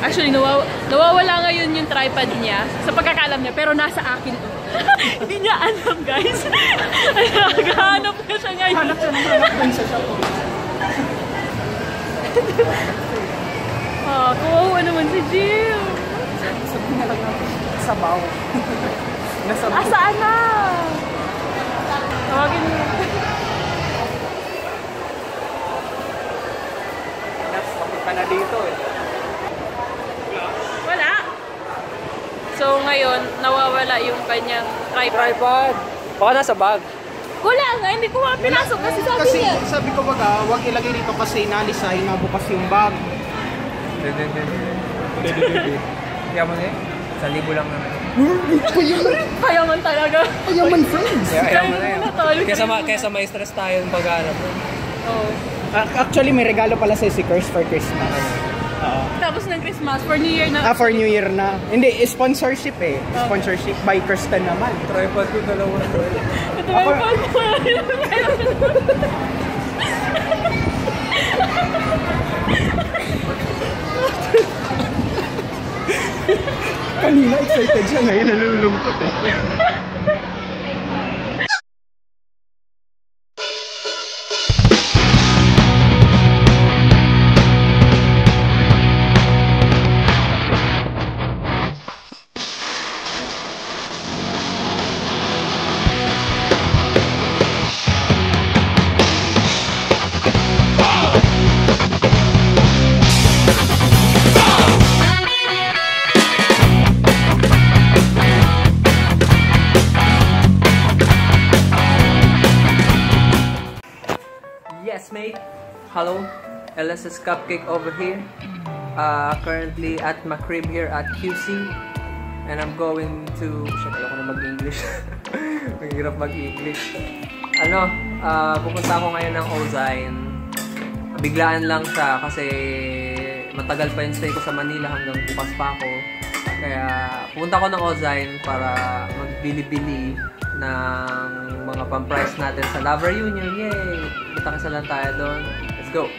Actually, nawawala ngayon yung tripod niya sa pagkakalam niya, pero nasa akin to. Hindi niya alam, guys. Naghahanap na siya ngayon. Hanap siya ng hanap din sa shop. Kawawa naman si Jill. Sabihin na lang natin, sabaw. Nasabaw. Saan na? Tawagin niya. Bakit ka na dito eh? Wala. So ngayon, nawawala yung kanyang tripod. Baka nasa bag. Wala nga, hindi ko pinasok kasi sabi niya. Sabi ko baga, huwag ilagay dito kasi nalisay, nabukas yung bag. Kaya mo na 1,000 lang naman. Kayaman talaga. Kayaman friends. Kaya mo na yun. Kesa may stress tayo ng pag-aarap. Oo. Actually, may regalo pala sa si Curse for Christmas. Tapos ng Christmas, for New Year na. For New Year na. Hindi, sponsorship eh. Sponsorship by Kirsten naman. Tripod ko dalawa. Ito ba yung Kanina excited siya, ngayon nalulungkot eh. Yes, mate. Hello, LSS Cupcake over here. Currently at my crib here at QC. And I'm going to... Shit, ayoko na mag-English. Mahirap mag-English. Pupunta ako ngayon ng Ozine. Biglaan lang siya kasi matagal pa yung stay ko sa Manila hanggang bukas pa ako. Kaya pupunta ako ng Ozine para magbili-bili ng mga pang-price natin sa Lover Union. Yay! Kita-kisa lang tayo doon. Let's go!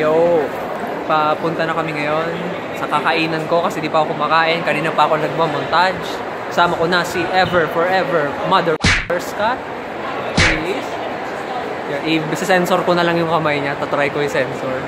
Yo! Papunta na kami ngayon sa kakainan ko kasi di pa ako kumakain. Kanina pa ako nagmamontage. Kasama ko na si Ever Forever Mother Scott. Please. I-sensor ko na lang yung kamay niya. Tatry ko i-sensor.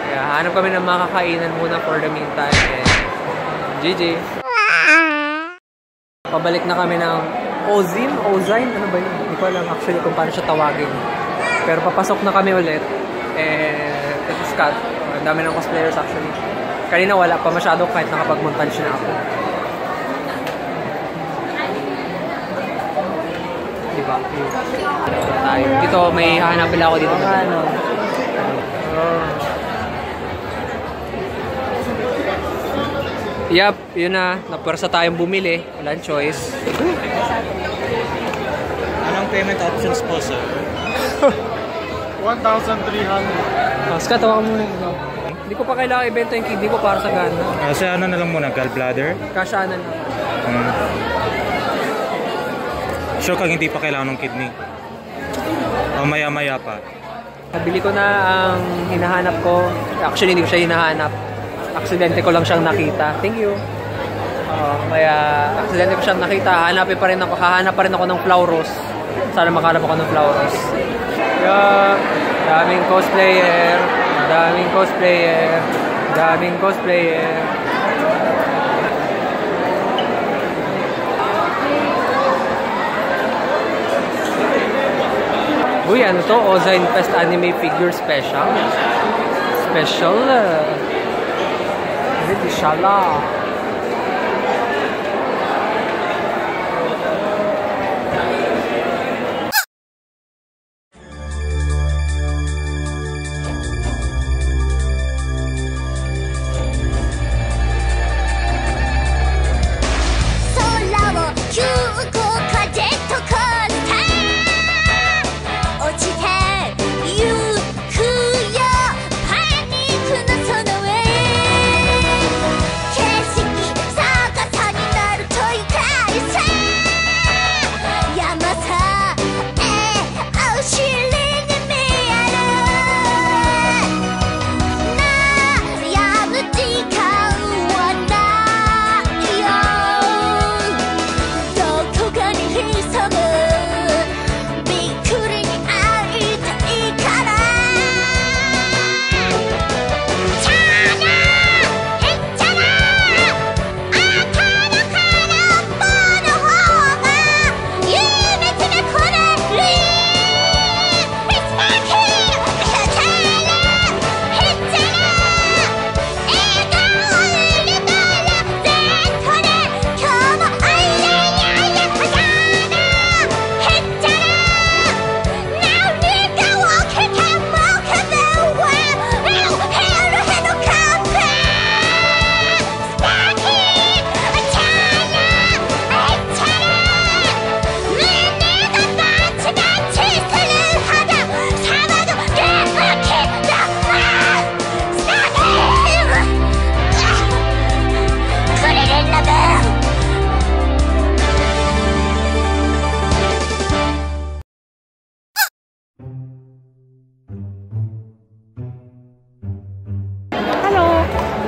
Kaya hanap kami ng mga kakainan muna for the meantime. And GG! Pabalik na kami ng Ozine, ano ba yun? Hindi ko alam actually kung paano siya tawagin. Pero papasok na kami ulit. Ito Scott. Ang dami ng cosplayers actually. Kanina wala pa masyado kahit nakapag-montage na ako. Diba? Tayo. Dito may hahanapin ako dito. Ano? Yup, yun na. Napwersa tayong bumili. Walang choice. Anong payment options po, sir? 1,300. Scott, tawakan mo na. Hindi ko pa kailangan ibenta yung kidney ko para sa gana. Kasi ano na lang muna, gallbladder? Kasyanan lang. Sure kang hindi pa kailangan ng kidney? O maya-maya pa? Nabili ko na ang hinahanap ko. Actually, hindi ko siya hinahanap. Aksidente ko lang siyang nakita. Thank you. Kaya, aksidente ko siyang nakita. Hahanap pa rin ako ng Flauros. Sana makahanap ako ng Flauros. Yeah. Daming cosplayer. Uy, ano to? Ozine Fest Anime Figure Special. Hindi siya lang.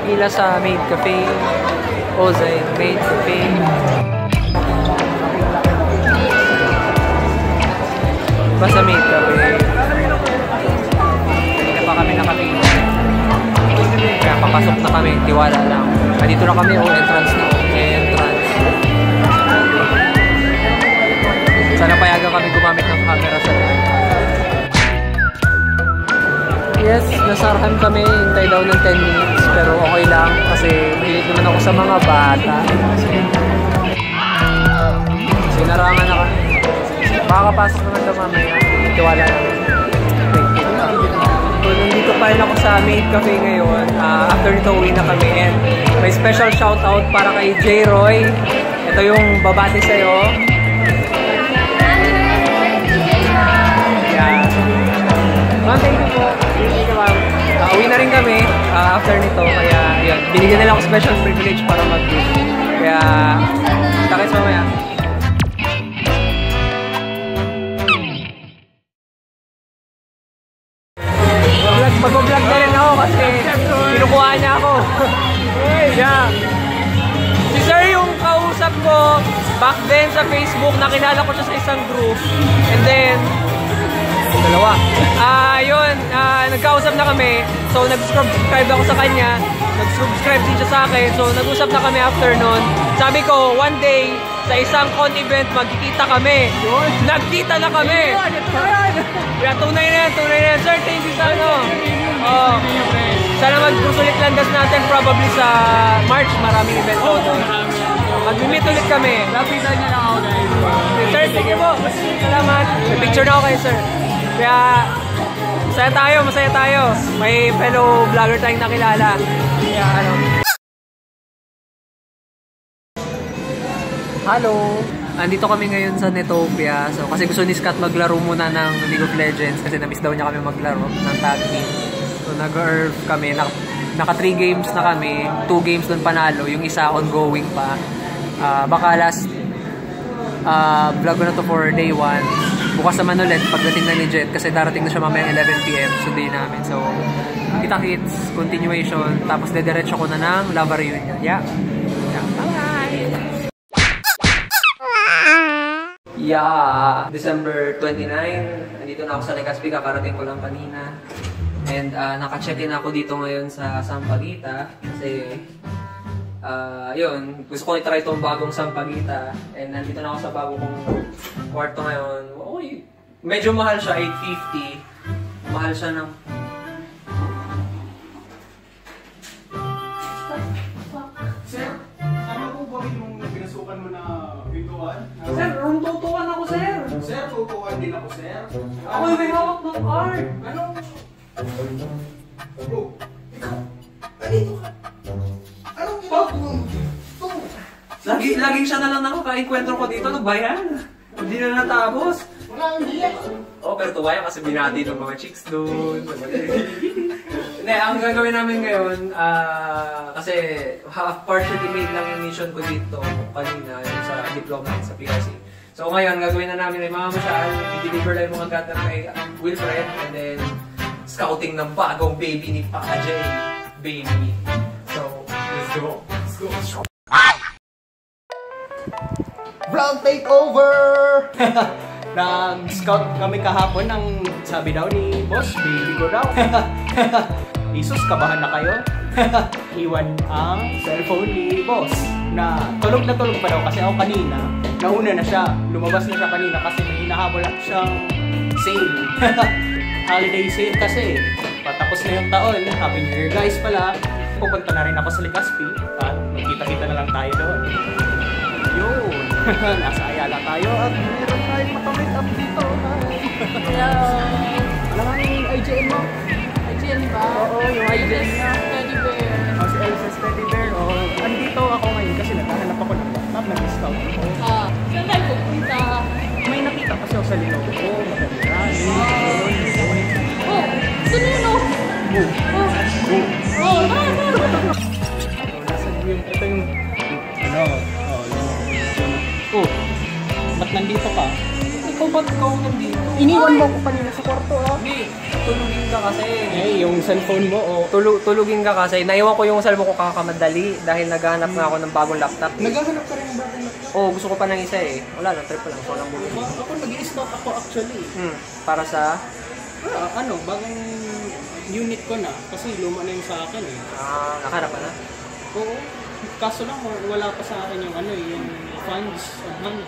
Pila sa Maid Cafe. Ozine Maid Cafe. Basta Maid Cafe. Kanina pa kami nakapila. Kaya papasok na kami. Tiwala lang. Dito na kami. Entrance na. Entrance. Sana payagan kami gumamit ng camera sa Yes, nasarahan kami. Hintay daw ng 10 minutes. Pero okay lang kasi mahilig naman ako sa mga bata. Sinarangan na kami. Makakapasok naman daw mamaya. Tiwala naman. So, nandito pa rin ako sa Maid Cafe ngayon. After nito, uwi na kami. And may special shoutout para kay J. Roy. Ito yung babati sa'yo. Yeah. Ma'am, thank you po. Thank you, ma'am. Uwi na rin kami after nito. Kaya, yun. Binigyan nila ako special privilege para mag-gift. Kaya, takit sa mamaya. Mag-vlog na rin ako kasi kinukuha niya ako. Yeah. Si Sir yung kausap ko back then sa Facebook. Nakilala ko siya sa isang group. And then, dalawa. Yun, nagkausap na kami. So, nag-subscribe ako sa kanya. Nag-subscribe din siya sa akin. So, nag-usap na kami after nun. Sabi ko, one day, sa isang con event, magkikita kami. Nagkita na kami. Kaya tunay na yan. Sir, thank you sa ano. Sana magsusulit landas natin probably sa March. Maraming event ko doon. Mag-meet ulit kami. Lapitan niya na ako, guys. Sir, sige po. Salamat. May picture na ako kayo, sir. Kaya, masaya tayo. May fellow vlogger tayong nakilala. Kaya, ano. Hello! Andito kami ngayon sa Netopia. So, kasi gusto ni Scott maglaro muna ng League of Legends kasi na-miss daw niya kami maglaro ng tag team. So, nag-earth kami. Naka 3 games na kami. 2 games doon panalo. Yung isa ongoing pa. Baka last vlog ko na to for day 1. Bukas naman ulit pagdating na ni Jet kasi darating na siya mamaya 11 PM. So, day namin. So, kita-kits, continuation. Tapos, dediretso ko na ng Lava Reunion. Yeah. Bye-bye! Yeah, December 29, nandito na ako sa Legazpi, kakarating ko lang kanina. And naka-check-in ako dito ngayon sa Sampaguita kasi yun, gusto ko i-try itong bagong Sampaguita. And nandito na ako sa bago kong kwarto ngayon. Uy, medyo mahal siya, $850. Mahal siya ng... Sir, ano po ba yung pinasukan mo na pintuan? Sir, room tutuan ako, sir! Sir, tutuan din ako, sir. Ako yung may hawak ng card! Ano? Bro, ikaw, ganito ka. Anong ginagawa mo dito? Laging siya na lang nakaka-enkwentro ko dito. Ano ba yan? Hindi na natapos. Wala ang hiya. Pero tuwaya kasi binati ng mga chicks doon. Hindi, ang gagawin namin ngayon, kasi partially made lang yung mission ko dito kanina yung sa diploma sa PRC. So ngayon, gagawin na namin ay mamamasyal, i-deliver lang yung mga gatang kay Wilfred, and then scouting ng bagong baby ni Paka J. Baby. So, let's go. Let's go. Vlog takeover! Nag-scout kami kahapon ng sabi daw ni Boss, baby ko daw. Isus, kabahan na kayo? Iwan ang cellphone ni Boss na tulog pa daw kasi ako kanina, nauna na siya. Lumabas na siya kanina kasi may hinahabol siyang sale. Holiday sale kasi. Patapos na yung taon. Happy New Year guys pala. Pupunta na rin ako sa Legazpi at magkita-kita na lang tayo doon. Yun. Nasa Ayala tayo at meron tayong makamit up dito. Hello! Alam mo yung IGN mo? IGN ba? Oo, yung IGN niya. Teddy bear. Si Elsa's Teddy Bear. Andito ako ngayon kasi naghahanap ako ng laptop, nag-discount ako. Saan tayo pupunta? May nakita kasi ako sa Linovo. Maganda. Sino yun oh? Nasa yung, ito yung, ba't nandito ka? Ba't ikaw nandito? Iniwan mo ako kanina sa kwarto Hindi, tulugin ka kasi. yung cellphone mo Tulugin ka kasi. Naiwan ko yung cellphone ko kakamadali dahil naghahanap nga ako ng bagong laptop. naghahanap ka rin ng bagong laptop. Gusto ko pa ng isa eh. Wala lang, trip ko lang. So, lang bumili. Ako nag-i-stock ako actually. Para sa... Bagong unit ko na kasi luma na yung sa akin eh. Nakaharap ka na? Oo. Kaso lang wala pa sa akin yung yung funds on hand.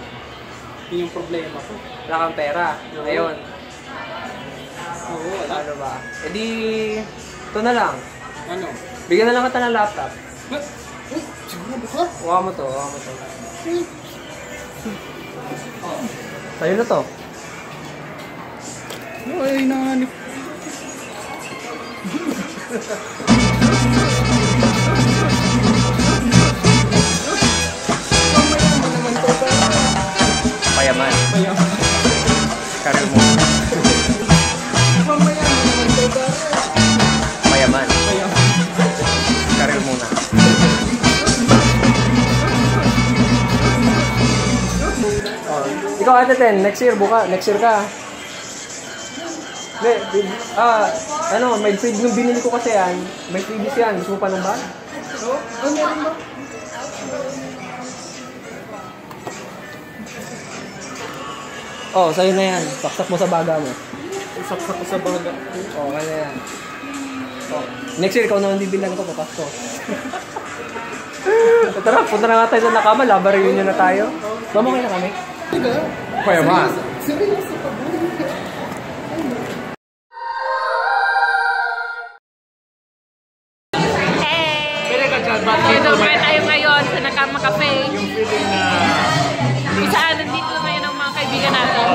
Yun yung problema ko. Wala kang pera. Ngayon. Oo, wala. Ano ba? E di... Ito na lang. Ano? Bigyan na lang kita ng laptop. Sigurado ka? Huwag mo to. Sa'yo na to. Ay, nanganip. Payaman. Karel mo. Payaman. Karel muna. Ikaw ate Ten, next year ka. May freebies nung binili ko kasi yan. May freebies yan. Gusto mo pa ng bag? Meron ba? Sa'yo na yan. Saksak mo sa baga mo. Saksak ko sa baga. Kaya yan. Next year, ikaw naman bibilan ko, papasko. Tara, punta na nga tayo sa Nakama. Lava Reunion na tayo. Mamukay na kami? Kaya ba? Dito tayo ngayon sa Nakama Cafe. Isa nandito ngayon ang mga kaibigan natin.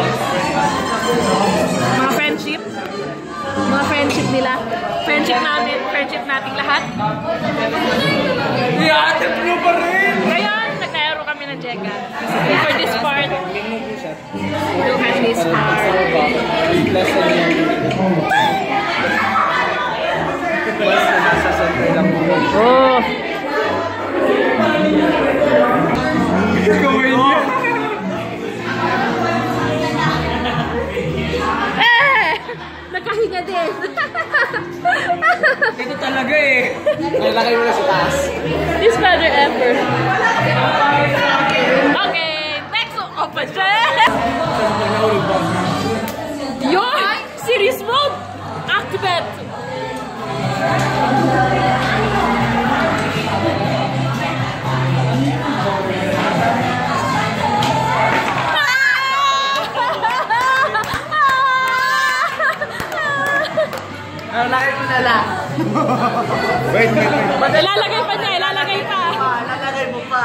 Mga friendship. Mga friendship nila. Friendship namin. Friendship nating lahat. Iatip nyo pa rin! Ngayon, nagtayaro kami ng Jega. For this part, look at this part. Oh! Nakahinga din. Ito talaga eh. Nalagay mo na sa taas. This better ever. Okay, next option. Yon! Series mode! Activate! Nalagay ko na lang. Wait. Ilalagay pa niya, ilalagay pa. Nalagay mo pa.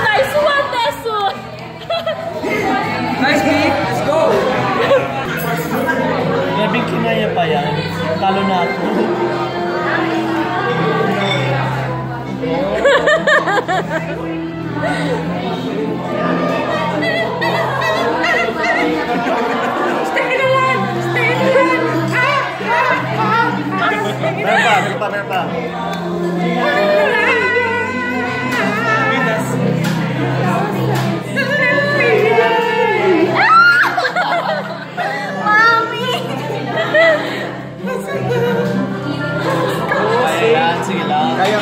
Nice one, Tesu! Nice beat. Let's go. Grabing kinaya pa yan. Talo na ako. Meron pa. Sige lang. Kaya.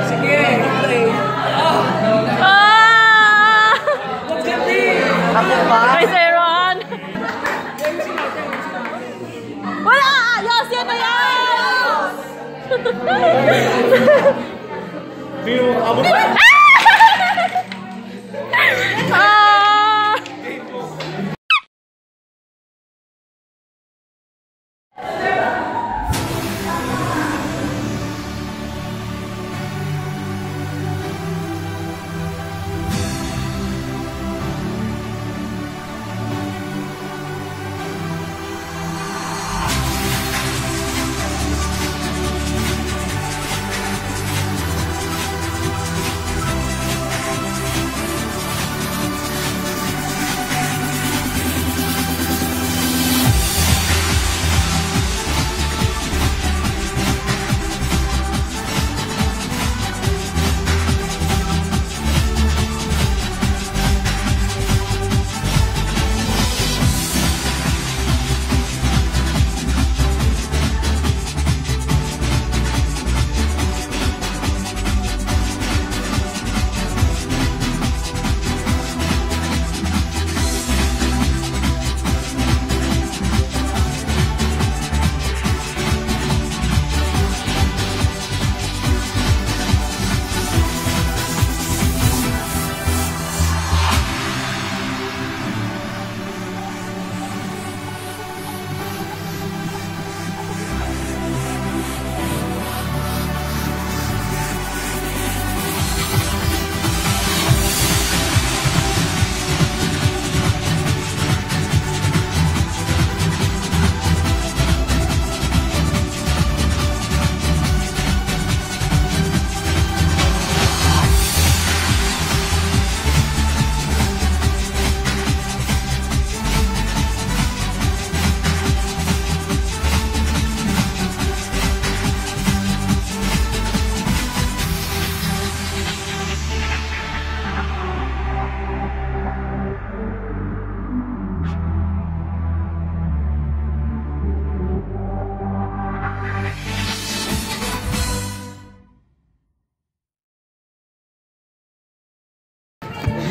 Sige. Ako ba? Hi, Zeron! Wala! Yes, yan na yan! Pero, abo pa.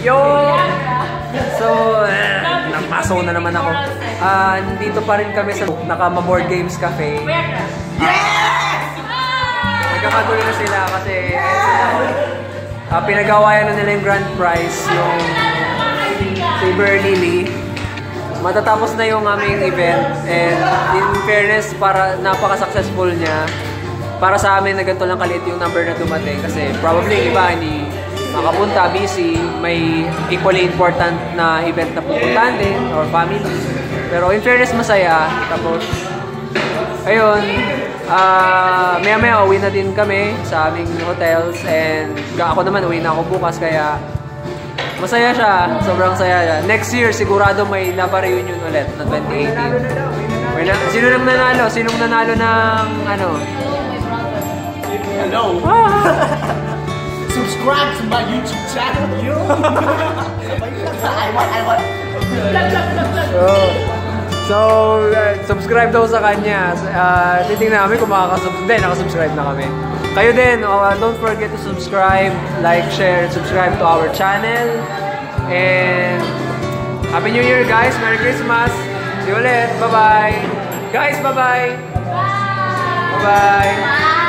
Yo! So, napaso na naman ako. Dito pa rin kami sa Nakama-Board Games Cafe. Nagkakagulo na sila kasi pinagawayan na nila yung grand prize, yung Saber Lily. Matatapos na yung aming event and in fairness, para napaka-successful niya. Para sa amin na ganito lang kaliit yung number na dumating kasi probably iba hindi makapunta, busy, may equally important na event na pupuntahan din or family. Pero in fairness, masaya. Tapos, ayun, maya-maya uwi na din kami sa aming hotels and ako naman uwi na ako bukas kaya masaya siya, sobrang saya siya. Next year, sigurado may Lava Reunion ulit na 2018. Sinong nanalo ng ano? Hello. Subscribe to my YouTube channel. I want. So, subscribe daw sa kanya. Titingnan namin kung nakasubscribe na kami. Kayo din, don't forget to subscribe, like, share, subscribe to our channel. And Happy New Year, guys! Merry Christmas! See you ulit! Bye-bye! Guys, bye-bye! Bye-bye!